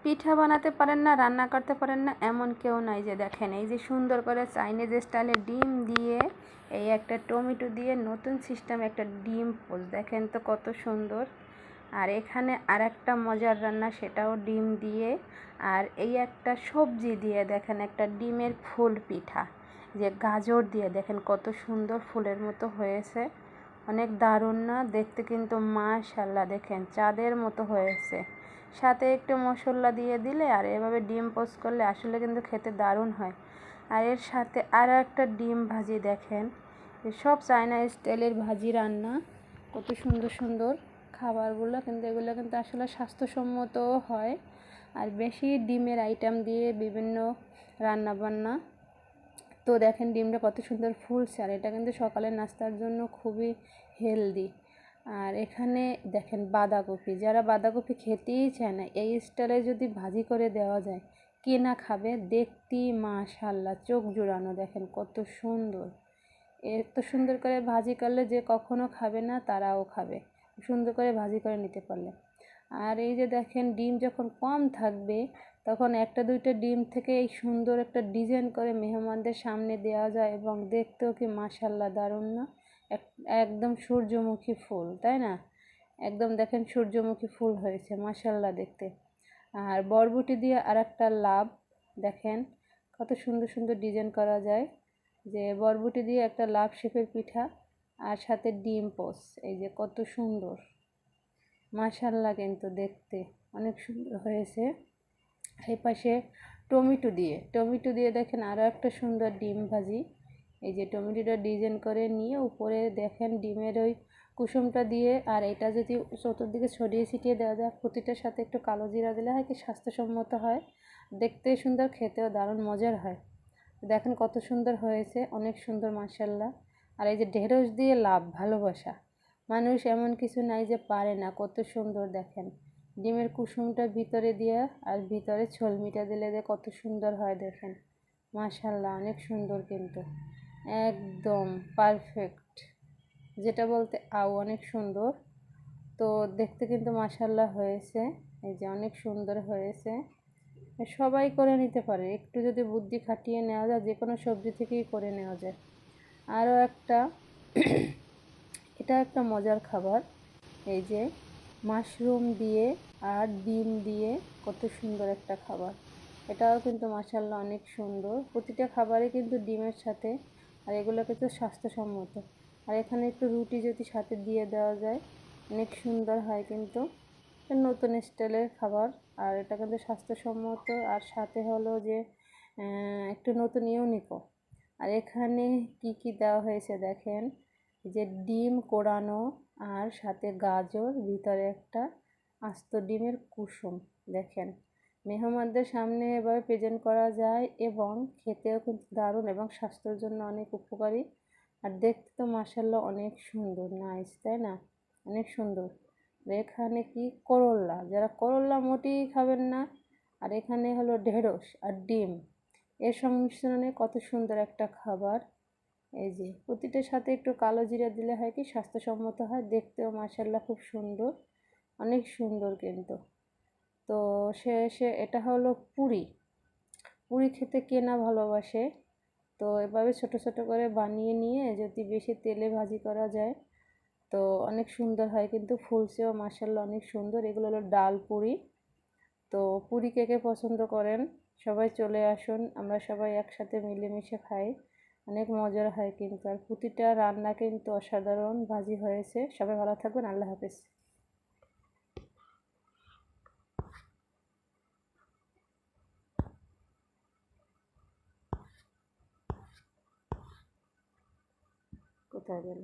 পিঠা বানাতে পারেন না, রান্না করতে পারেন না এমন কেউ নাই। যে দেখেন এই যে সুন্দর করে চাইনিজ স্টাইলে ডিম দিয়ে, এই একটা টমেটো দিয়ে নতুন সিস্টেম একটা ডিম পোচ, দেখেন তো কত সুন্দর। আর এখানে আর একটা মজার রান্না, সেটাও ডিম দিয়ে, আর এই একটা সবজি দিয়ে দেখেন একটা ডিমের ফুল পিঠা, যে গাজর দিয়ে দেখেন কত সুন্দর ফুলের মতো হয়েছে, অনেক দারুণ না দেখতে কিন্তু, মাশাআল্লাহ দেখেন চাঁদের মতো হয়েছে। সাথে একটু মশলা দিয়ে দিলে আর এভাবে ডিম পোস্ট করলে আসলে কিন্তু খেতে দারুণ হয়। আর এর সাথে আর একটা ডিম ভাজি, দেখেন সব চায়না স্টাইলের ভাজি রান্না, কত সুন্দর সুন্দর খাবারগুলো, কিন্তু এগুলো কিন্তু আসলে স্বাস্থ্যসম্মতও হয়। আর বেশি ডিমের আইটেম দিয়ে বিভিন্ন রান্না বান্না, তো দেখেন ডিমটা কত সুন্দর ফুলছে। আর এটা কিন্তু সকালের নাস্তার জন্য খুবই হেলদি। আর এখানে দেখেন বাঁধাকপি, যারা বাঁধাকপি খেতেই চায় না, এই স্টাইলে যদি ভাজি করে দেওয়া যায়, কে না খাবে। দেখতেই মাশাআল্লাহ চোখ জুড়ানো, দেখেন কত সুন্দর। এত সুন্দর করে ভাজি করলে যে কখনো খাবে না তারাও খাবে, সুন্দর করে ভাজি করে নিতে পারলে। আর এই যে দেখেন ডিম যখন কম থাকবে, তখন একটা দুইটা ডিম থেকে এই সুন্দর একটা ডিজাইন করে মেহমানদের সামনে দেওয়া যায়, এবং দেখতেও কি মাশাআল্লাহ দারুণ না। একদম সূর্যমুখী ফুল, তাই না? একদম দেখেন সূর্যমুখী ফুল হয়েছে মাশাআল্লাহ দেখতে। আর বরবটি দিয়ে আর একটা লাভ, দেখেন কত সুন্দর সুন্দর ডিজাইন করা যায়, যে বরবটি দিয়ে একটা লাভ শেপের পিঠা, আর সাথে ডিম পোস, এই যে কত সুন্দর মাশাআল্লাহ, কিন্তু দেখতে অনেক সুন্দর হয়েছে। এই পাশে টমেটো দিয়ে দেখেন আরও একটা সুন্দর ডিম ভাজি, এই যে টমেটোটা ডিজাইন করে নিয়ে উপরে দেখেন ডিমের ওই কুসুমটা দিয়ে, আর এটা যদি চতুর্দিকে ছড়িয়ে ছিটিয়ে দেওয়া যায়, প্রতিটার সাথে একটু কালো জিরা দিলে হয় কি স্বাস্থ্যসম্মত হয়, দেখতে সুন্দর, খেতেও দারুণ মজার হয়। দেখেন কত সুন্দর হয়েছে, অনেক সুন্দর মাশাআল্লাহ। আর এই যে ঢেঁড়স দিয়ে লাভ ভালোবাসা, মানুষ এমন কিছু নাই যে পারে না, কত সুন্দর দেখেন ডিমের কুসুমটা ভিতরে দিয়ে, আর ভিতরে ছোলমিটা দিলে যে কত সুন্দর হয় দেখেন মাশাআল্লাহ, অনেক সুন্দর কিন্তু একদম পারফেক্ট, যেটা বলতে অনেক সুন্দর। তো দেখতে কিন্তু মাশাআল্লাহ হয়েছে, এই যে অনেক সুন্দর হয়েছে। সবাই করে নিতে পারে, একটু যদি বুদ্ধি খাটিয়ে নেওয়া যায়, যে কোনো সবজি থেকেই করে নেওয়া যায়। আরও একটা এটা একটা মজার খাবার, এই যে মাশরুম দিয়ে আর ডিম দিয়ে কত সুন্দর একটা খাবার, এটাও কিন্তু মাশাআল্লাহ অনেক সুন্দর। প্রতিটা খাবারে কিন্তু ডিমের সাথে, আর এগুলো কিন্তু স্বাস্থ্যসম্মত। আর এখানে একটু রুটি যদি সাথে দিয়ে দেওয়া যায়, অনেক সুন্দর হয় কিন্তু, নতুন স্টাইলের খাবার। আর এটা কিন্তু স্বাস্থ্যসম্মত, আর সাথে হলো যে একটু নতুন ইউনিকও। আর এখানে কি কি দেওয়া হয়েছে দেখেন, যে ডিম কোরানো, আর সাথে গাজর, ভিতরে একটা আস্ত ডিমের কুসুম, দেখেন মেহমানদের সামনে এভাবে প্রেজেন্ট করা যায়, এবং খেতেও কিন্তু দারুণ, এবং স্বাস্থ্যের জন্য অনেক উপকারী। আর দেখতে তো মাশাআল্লাহ অনেক সুন্দর, নাইস, তাই না? অনেক সুন্দর। এখানে কি করল্লা, যারা করল্লা মোটেই খাবেন না, আর এখানে হলো ঢেঁড়স আর ডিম, এর সংমিশ্রণে কত সুন্দর একটা খাবার। এই যে প্রতিটার সাথে একটু কালো জিরা দিলে হয় কি স্বাস্থ্যসম্মত হয়, দেখতেও মাশাআল্লাহ খুব সুন্দর, অনেক সুন্দর কিন্তু। তো সে এটা হলো পুরি, পুরি খেতে কে না ভালোবাসে। তো এভাবে ছোট ছোট করে বানিয়ে নিয়ে যদি বেশি তেলে ভাজি করা যায়, তো অনেক সুন্দর হয় কিন্তু, ফুলছেও মাশাআল্লাহ অনেক সুন্দর। এগুলো হলো ডাল পুরি। তো পুরি কে কে পছন্দ করেন, সবাই চলে আসুন, আমরা সবাই একসাথে মিলেমিশে খাই, অনেক মজার হয় কিন্তু। আর প্রতিটা রান্না কিন্তু অসাধারণ ভাজি হয়েছে। সবাই ভালো থাকবেন, আল্লাহ হাফেজ। কোথায় গেল?